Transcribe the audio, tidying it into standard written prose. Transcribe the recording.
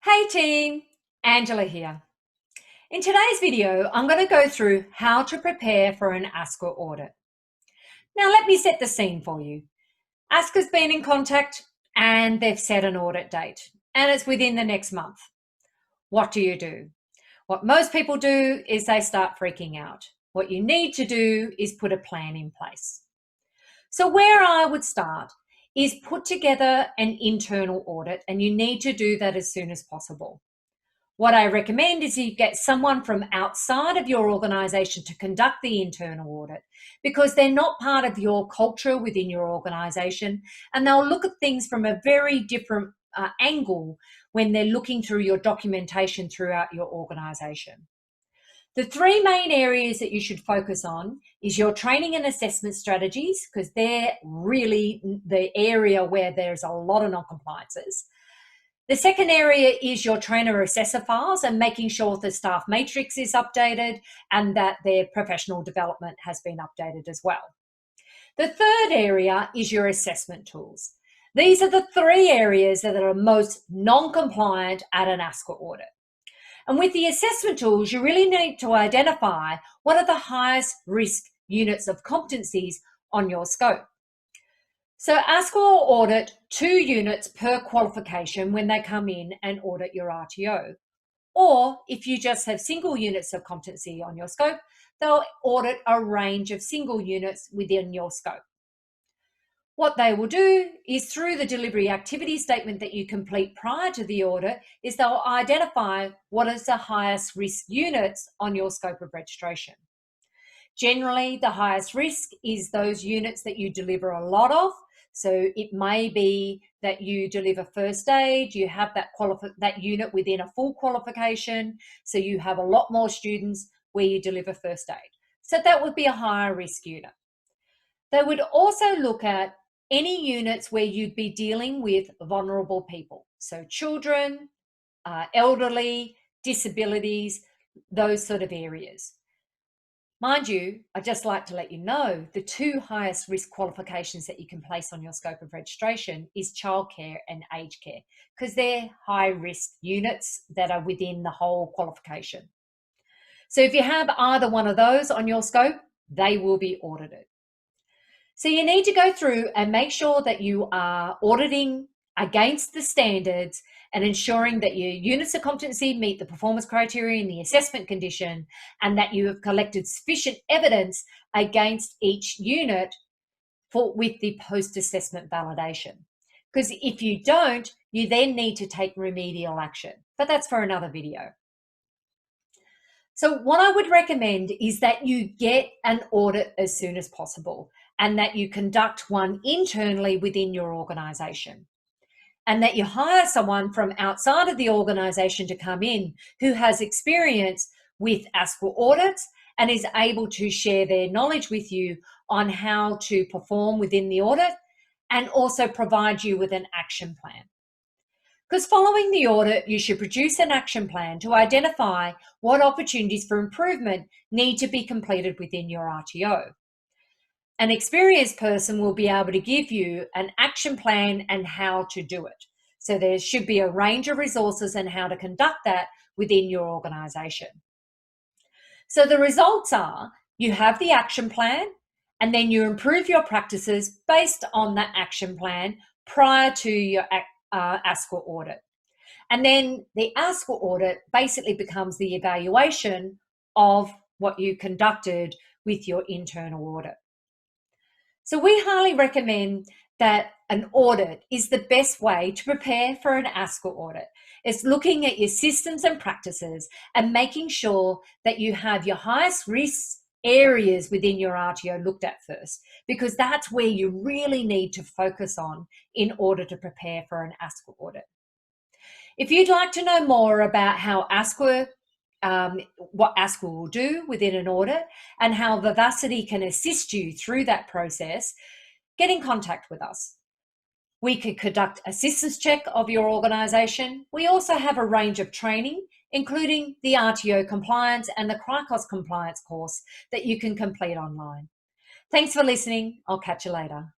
Hey team, Angela here. In today's video, I'm going to go through how to prepare for an ASQA audit. Now let me set the scene for you. ASQA's been in contact and they've set an audit date and it's within the next month. What do? What most people do is they start freaking out. What you need to do is put a plan in place. So where I would start is put together an internal audit, and you need to do that as soon as possible. What I recommend is you get someone from outside of your organization to conduct the internal audit, because they're not part of your culture within your organization, and they'll look at things from a very different angle when they're looking through your documentation throughout your organization. The three main areas that you should focus on is your training and assessment strategies, because they're really the area where there's a lot of non-compliances. The second area is your trainer assessor files and making sure the staff matrix is updated and that their professional development has been updated as well. The third area is your assessment tools. These are the three areas that are most non-compliant at an ASQA audit. And with the assessment tools, you really need to identify what are the highest risk units of competencies on your scope. So ASQA will audit 2 units per qualification when they come in and audit your RTO. Or if you just have single units of competency on your scope, they'll audit a range of single units within your scope. What they will do is, through the delivery activity statement that you complete prior to the audit, is they'll identify what is the highest risk units on your scope of registration. Generally, the highest risk is those units that you deliver a lot of. So it may be that you deliver first aid, you have that unit within a full qualification, so you have a lot more students where you deliver first aid. So that would be a higher risk unit. They would also look at any units where you'd be dealing with vulnerable people, so children, elderly, disabilities, those sort of areas. Mind you, I'd just like to let you know the 2 highest risk qualifications that you can place on your scope of registration is childcare and aged care, because they're high risk units that are within the whole qualification. So if you have either one of those on your scope, they will be audited. So you need to go through and make sure that you are auditing against the standards and ensuring that your units of competency meet the performance criteria and the assessment condition, and that you have collected sufficient evidence against each unit with the post-assessment validation. Because if you don't, you then need to take remedial action. But that's for another video. So what I would recommend is that you get an audit as soon as possible, and that you conduct one internally within your organization, and that you hire someone from outside of the organization to come in who has experience with ASQA audits and is able to share their knowledge with you on how to perform within the audit, and also provide you with an action plan. Because following the audit, you should produce an action plan to identify what opportunities for improvement need to be completed within your RTO. An experienced person will be able to give you an action plan and how to do it. So there should be a range of resources and how to conduct that within your organization. So the results are, you have the action plan, and then you improve your practices based on that action plan prior to your ASQA audit. And then the ASQA audit basically becomes the evaluation of what you conducted with your internal audit. So we highly recommend that an audit is the best way to prepare for an ASQA audit. It's looking at your systems and practices and making sure that you have your highest risk areas within your RTO looked at first, because that's where you really need to focus on in order to prepare for an ASQA audit. If you'd like to know more about how what ASQA will do within an audit and how Vivacity can assist you through that process, get in contact with us. We could conduct a systems check of your organisation. We also have a range of training, including the RTO compliance and the CRICOS compliance course that you can complete online. Thanks for listening. I'll catch you later.